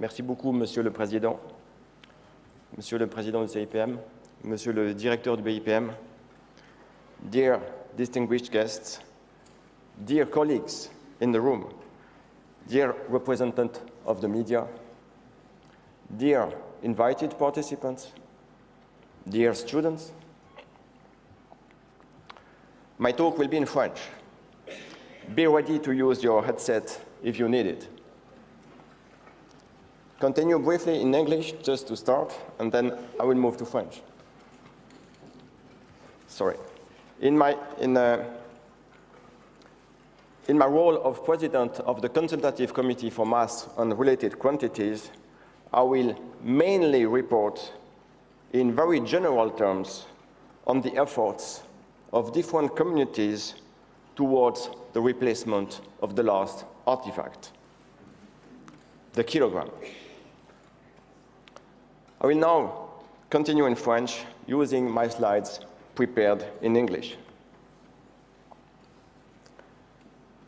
Merci beaucoup, Monsieur le Président du CIPM, Monsieur le Directeur du BIPM, dear distinguished guests, dear colleagues in the room, dear representatives of the media, dear invited participants, dear students. My talk will be in French. Be ready to use your headset if you need it. Continue briefly in English just to start, and then I will move to French. Sorry. In my role of President of the Consultative Committee for Mass and Related Quantities, I will mainly report in very general terms on the efforts of different communities towards the replacement of the last artifact, the kilogram. I will now continue in French using my slides prepared in English.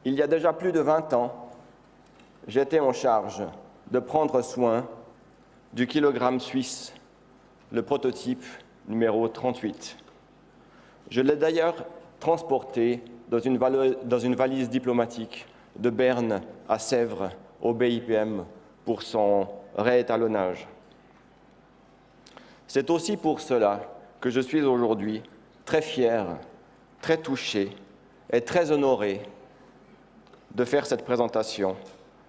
Il y a déjà plus de 20 ans, j'étais en charge de prendre soin du kilogramme suisse, le prototype numéro 38. Je l'ai d'ailleurs transporté dans une valise diplomatique de Berne à Sèvres au BIPM pour son réétalonnage. C'est aussi pour cela que je suis aujourd'hui très fier, très touché et très honoré de faire cette présentation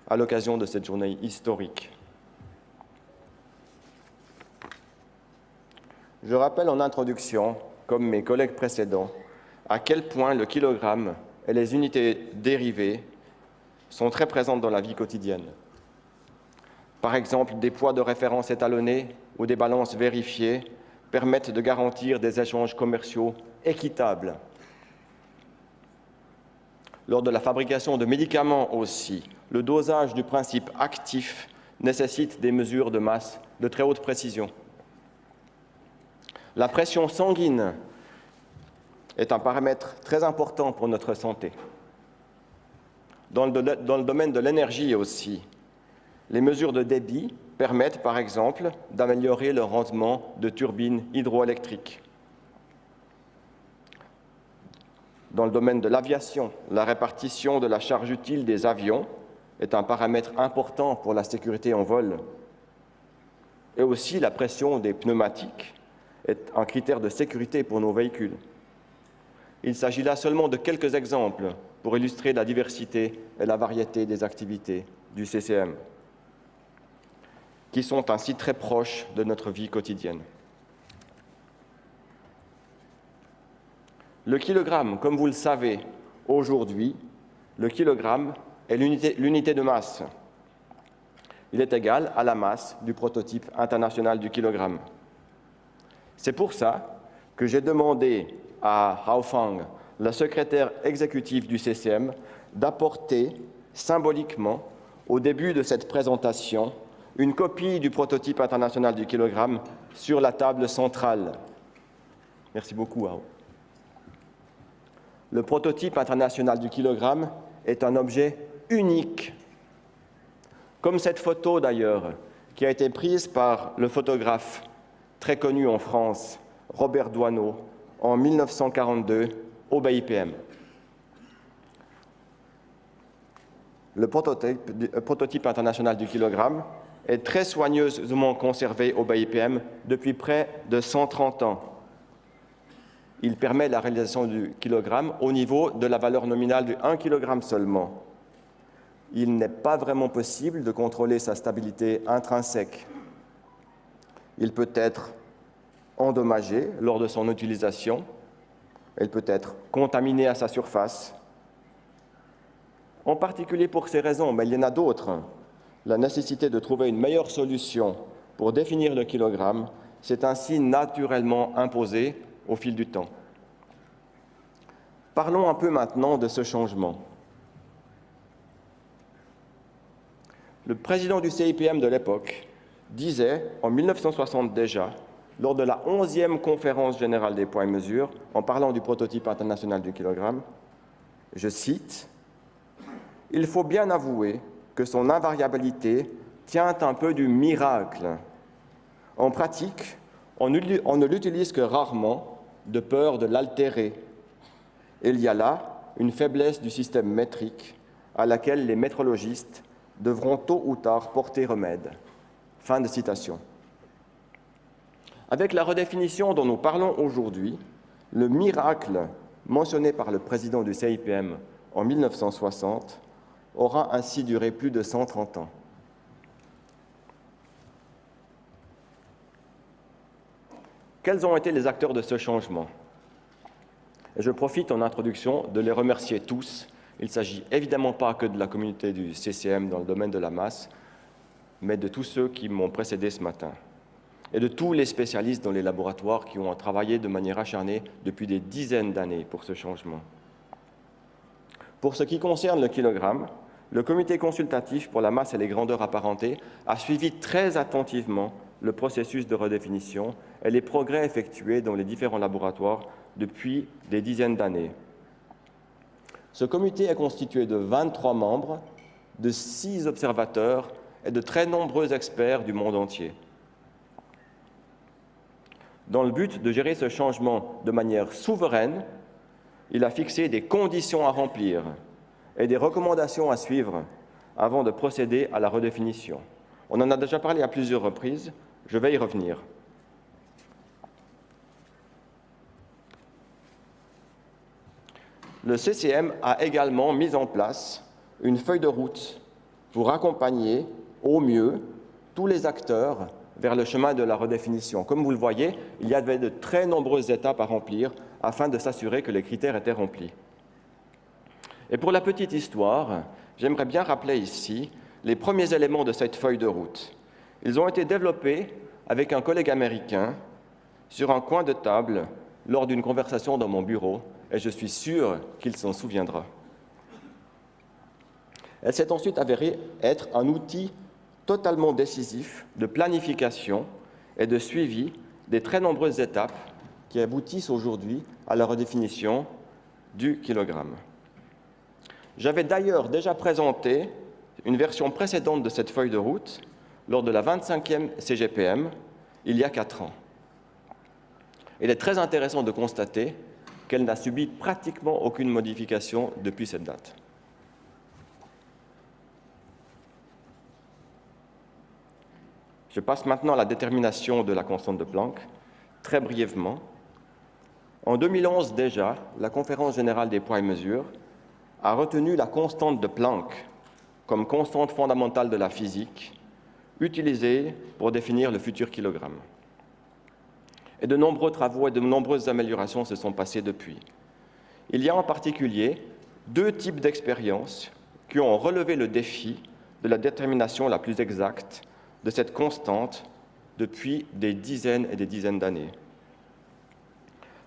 à l'occasion de cette journée historique. Je rappelle en introduction, comme mes collègues précédents, à quel point le kilogramme et les unités dérivées sont très présentes dans la vie quotidienne. Par exemple, des poids de référence étalonnés ou des balances vérifiées permettent de garantir des échanges commerciaux équitables. Lors de la fabrication de médicaments aussi, le dosage du principe actif nécessite des mesures de masse de très haute précision. La pression sanguine est un paramètre très important pour notre santé. Dans le domaine de l'énergie aussi, les mesures de débit permettent, par exemple, d'améliorer le rendement de turbines hydroélectriques. Dans le domaine de l'aviation, la répartition de la charge utile des avions est un paramètre important pour la sécurité en vol. Et aussi, la pression des pneumatiques est un critère de sécurité pour nos véhicules. Il s'agit là seulement de quelques exemples pour illustrer la diversité et la variété des activités du CCM, qui sont ainsi très proches de notre vie quotidienne. Le kilogramme, comme vous le savez, aujourd'hui, le kilogramme est l'unité de masse. Il est égal à la masse du prototype international du kilogramme. C'est pour ça que j'ai demandé à Hao Fang, la secrétaire exécutive du CCM, d'apporter symboliquement, au début de cette présentation, une copie du prototype international du kilogramme sur la table centrale. Merci beaucoup, Hao. Le prototype international du kilogramme est un objet unique, comme cette photo d'ailleurs, qui a été prise par le photographe très connu en France, Robert Doisneau, en 1942 au BIPM. Le prototype international du kilogramme est très soigneusement conservé au BIPM depuis près de 130 ans. Il permet la réalisation du kilogramme au niveau de la valeur nominale de 1 kg seulement. Il n'est pas vraiment possible de contrôler sa stabilité intrinsèque. Il peut être endommagé lors de son utilisation, il peut être contaminé à sa surface. En particulier pour ces raisons, mais il y en a d'autres, la nécessité de trouver une meilleure solution pour définir le kilogramme s'est ainsi naturellement imposée au fil du temps. Parlons un peu maintenant de ce changement. Le président du CIPM de l'époque disait, en 1960 déjà, lors de la 11e conférence générale des poids et mesures, en parlant du prototype international du kilogramme, je cite, « Il faut bien avouer que son invariabilité tient un peu du miracle. En pratique, on ne l'utilise que rarement de peur de l'altérer. Il y a là une faiblesse du système métrique à laquelle les métrologistes devront tôt ou tard porter remède. Fin de citation. Avec la redéfinition dont nous parlons aujourd'hui, le miracle mentionné par le président du CIPM en 1960 aura ainsi duré plus de 130 ans. Quels ont été les acteurs de ce changement? Et je profite en introduction de les remercier tous. Il ne s'agit évidemment pas que de la communauté du CCM dans le domaine de la masse, mais de tous ceux qui m'ont précédé ce matin, et de tous les spécialistes dans les laboratoires qui ont travaillé de manière acharnée depuis des dizaines d'années pour ce changement. Pour ce qui concerne le kilogramme, le comité consultatif pour la masse et les grandeurs apparentées a suivi très attentivement le processus de redéfinition et les progrès effectués dans les différents laboratoires depuis des dizaines d'années. Ce comité est constitué de 23 membres, de 6 observateurs et de très nombreux experts du monde entier. Dans le but de gérer ce changement de manière souveraine, il a fixé des conditions à remplir et des recommandations à suivre avant de procéder à la redéfinition. On en a déjà parlé à plusieurs reprises, je vais y revenir. Le CCM a également mis en place une feuille de route pour accompagner au mieux tous les acteurs vers le chemin de la redéfinition. Comme vous le voyez, il y avait de très nombreuses étapes à remplir afin de s'assurer que les critères étaient remplis. Et pour la petite histoire, j'aimerais bien rappeler ici les premiers éléments de cette feuille de route. Ils ont été développés avec un collègue américain sur un coin de table lors d'une conversation dans mon bureau, et je suis sûr qu'il s'en souviendra. Elle s'est ensuite avérée être un outil totalement décisif de planification et de suivi des très nombreuses étapes qui aboutissent aujourd'hui à la redéfinition du kilogramme. J'avais d'ailleurs déjà présenté une version précédente de cette feuille de route lors de la 25e CGPM, il y a 4 ans. Il est très intéressant de constater qu'elle n'a subi pratiquement aucune modification depuis cette date. Je passe maintenant à la détermination de la constante de Planck, très brièvement. En 2011 déjà, la Conférence générale des poids et mesures a retenu la constante de Planck comme constante fondamentale de la physique, utilisée pour définir le futur kilogramme. Et de nombreux travaux et de nombreuses améliorations se sont passés depuis. Il y a en particulier 2 types d'expériences qui ont relevé le défi de la détermination la plus exacte de cette constante depuis des dizaines et des dizaines d'années.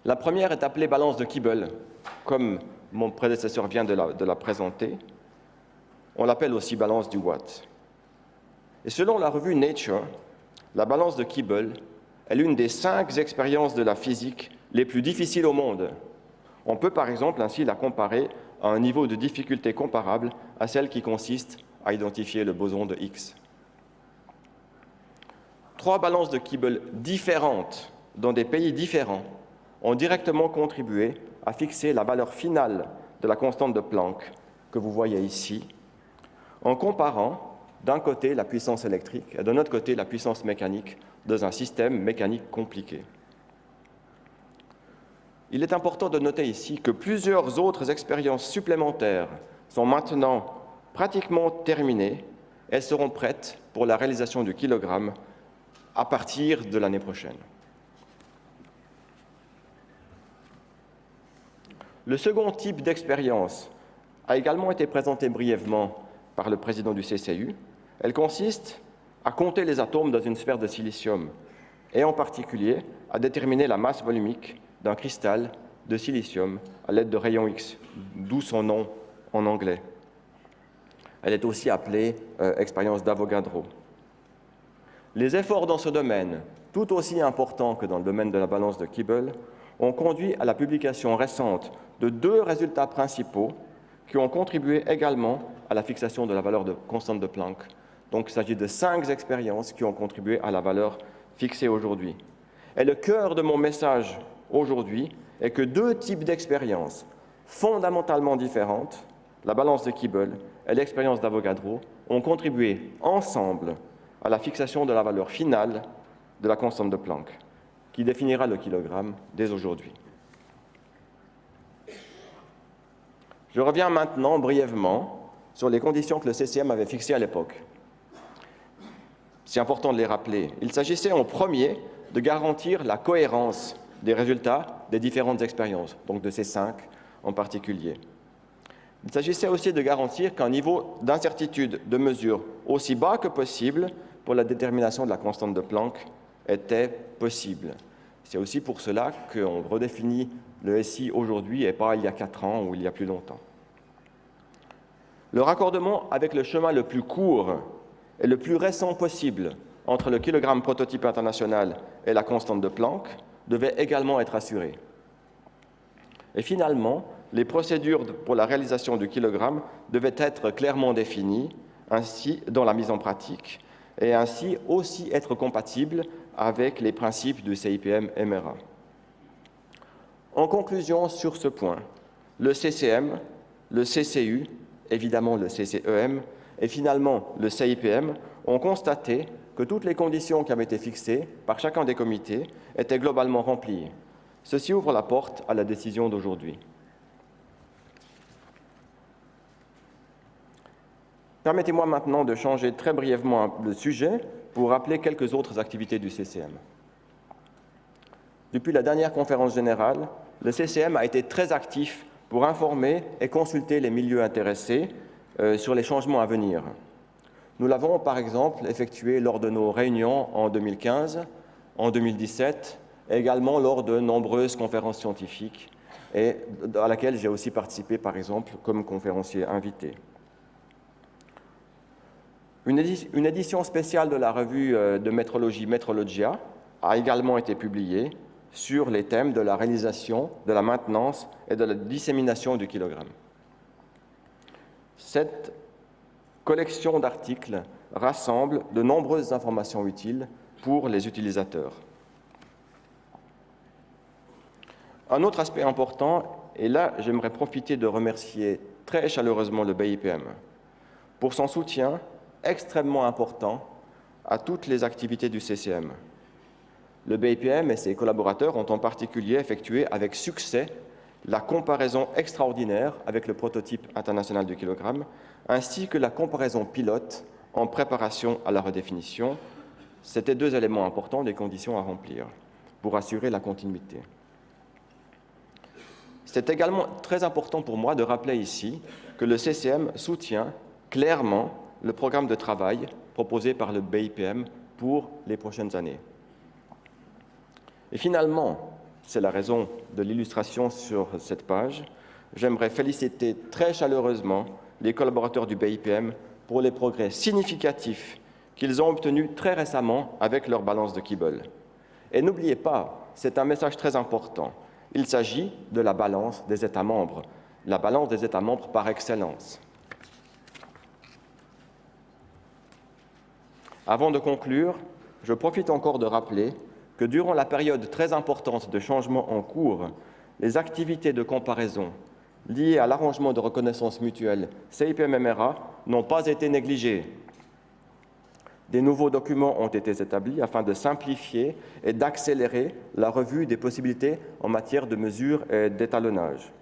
La première est appelée balance de Kibble, comme mon prédécesseur vient de la présenter. On l'appelle aussi balance du Watt. Et selon la revue Nature, la balance de Kibble est l'une des 5 expériences de la physique les plus difficiles au monde. On peut par exemple ainsi la comparer à un niveau de difficulté comparable à celle qui consiste à identifier le boson de Higgs. 3 balances de Kibble différentes dans des pays différents ont directement contribué à fixer la valeur finale de la constante de Planck que vous voyez ici, en comparant d'un côté la puissance électrique et de l'autre côté la puissance mécanique dans un système mécanique compliqué. Il est important de noter ici que plusieurs autres expériences supplémentaires sont maintenant pratiquement terminées et seront prêtes pour la réalisation du kilogramme à partir de l'année prochaine. Le second type d'expérience a également été présenté brièvement par le président du CCU. Elle consiste à compter les atomes dans une sphère de silicium et en particulier à déterminer la masse volumique d'un cristal de silicium à l'aide de rayons X, d'où son nom en anglais. Elle est aussi appelée expérience d'Avogadro. Les efforts dans ce domaine, tout aussi importants que dans le domaine de la balance de Kibble, ont conduit à la publication récente de 2 résultats principaux qui ont contribué également à la fixation de la valeur de constante de Planck Donc il s'agit de 5 expériences qui ont contribué à la valeur fixée aujourd'hui. Et le cœur de mon message aujourd'hui est que 2 types d'expériences fondamentalement différentes, la balance de Kibble et l'expérience d'Avogadro, ont contribué ensemble à la fixation de la valeur finale de la constante de Planck, qui définira le kilogramme dès aujourd'hui. Je reviens maintenant brièvement sur les conditions que le CCM avait fixées à l'époque. C'est important de les rappeler. Il s'agissait en premier de garantir la cohérence des résultats des différentes expériences, donc de ces 5 en particulier. Il s'agissait aussi de garantir qu'un niveau d'incertitude de mesure aussi bas que possible pour la détermination de la constante de Planck était possible. C'est aussi pour cela qu'on redéfinit le SI aujourd'hui et pas il y a 4 ans ou il y a plus longtemps. Le raccordement avec le chemin le plus court et le plus récent possible entre le kilogramme prototype international et la constante de Planck devait également être assuré. Et finalement, les procédures pour la réalisation du kilogramme devaient être clairement définies, ainsi dans la mise en pratique, et ainsi aussi être compatibles avec les principes du CIPM-MRA. En conclusion sur ce point, le CCM, le CCU, évidemment le CCEM, et finalement le CIPM ont constaté que toutes les conditions qui avaient été fixées par chacun des comités étaient globalement remplies. Ceci ouvre la porte à la décision d'aujourd'hui. Permettez-moi maintenant de changer très brièvement de sujet pour rappeler quelques autres activités du CCM. Depuis la dernière conférence générale, le CCM a été très actif pour informer et consulter les milieux intéressés sur les changements à venir. Nous l'avons par exemple effectué lors de nos réunions en 2015, en 2017, et également lors de nombreuses conférences scientifiques, et à laquelle j'ai aussi participé par exemple comme conférencier invité. Une édition spéciale de la revue de métrologie Metrologia a également été publiée sur les thèmes de la réalisation, de la maintenance et de la dissémination du kilogramme. Cette collection d'articles rassemble de nombreuses informations utiles pour les utilisateurs. Un autre aspect important, et là j'aimerais profiter de remercier très chaleureusement le BIPM pour son soutien extrêmement important à toutes les activités du CCM. Le BIPM et ses collaborateurs ont en particulier effectué avec succès la comparaison extraordinaire avec le prototype international du kilogramme, ainsi que la comparaison pilote en préparation à la redéfinition. C'étaient 2 éléments importants des conditions à remplir pour assurer la continuité. C'est également très important pour moi de rappeler ici que le CCM soutient clairement le programme de travail proposé par le BIPM pour les prochaines années. Et finalement, c'est la raison de l'illustration sur cette page, j'aimerais féliciter très chaleureusement les collaborateurs du BIPM pour les progrès significatifs qu'ils ont obtenus très récemment avec leur balance de Kibble. Et n'oubliez pas, c'est un message très important, il s'agit de la balance des États membres, la balance des États membres par excellence. Avant de conclure, je profite encore de rappeler que durant la période très importante de changement en cours, les activités de comparaison liées à l'arrangement de reconnaissance mutuelle CIPM-MRA n'ont pas été négligées. Des nouveaux documents ont été établis afin de simplifier et d'accélérer la revue des possibilités en matière de mesure et d'étalonnage.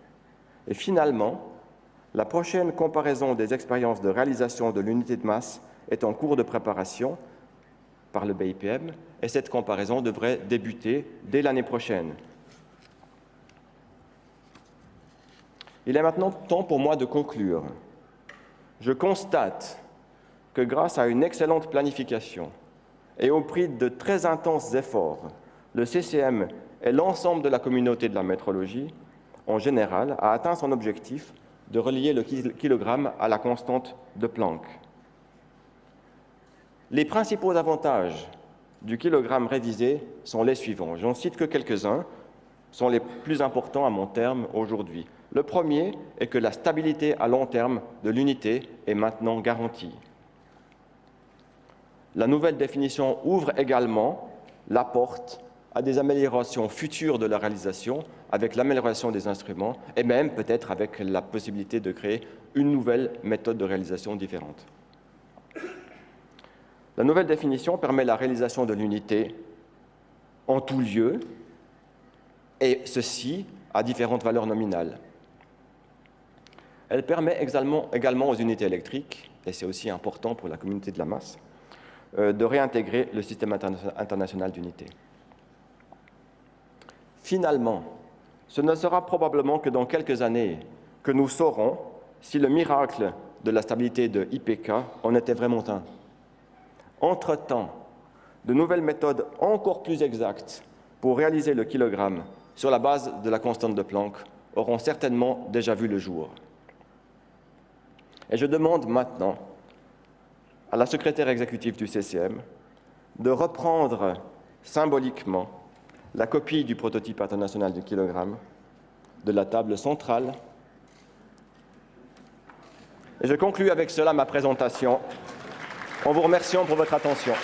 Et finalement, la prochaine comparaison des expériences de réalisation de l'unité de masse est en cours de préparation par le BIPM et cette comparaison devrait débuter dès l'année prochaine. Il est maintenant temps pour moi de conclure. Je constate que grâce à une excellente planification et au prix de très intenses efforts, le CCM et l'ensemble de la communauté de la métrologie, en général, a atteint son objectif de relier le kilogramme à la constante de Planck. Les principaux avantages du kilogramme révisé sont les suivants. J'en cite que quelques-uns, sont les plus importants à mon terme aujourd'hui. Le premier est que la stabilité à long terme de l'unité est maintenant garantie. La nouvelle définition ouvre également la porte à des améliorations futures de la réalisation, avec l'amélioration des instruments et même peut-être avec la possibilité de créer une nouvelle méthode de réalisation différente. La nouvelle définition permet la réalisation de l'unité en tout lieu, et ceci à différentes valeurs nominales. Elle permet également aux unités électriques, et c'est aussi important pour la communauté de la masse, de réintégrer le système international d'unités. Finalement, ce ne sera probablement que dans quelques années que nous saurons si le miracle de la stabilité de IPK en était vraiment un. Entre-temps, de nouvelles méthodes encore plus exactes pour réaliser le kilogramme sur la base de la constante de Planck auront certainement déjà vu le jour. Et je demande maintenant à la secrétaire exécutive du CCM de reprendre symboliquement la copie du prototype international du kilogramme de la table centrale. Et je conclus avec cela ma présentation en vous remerciant pour votre attention.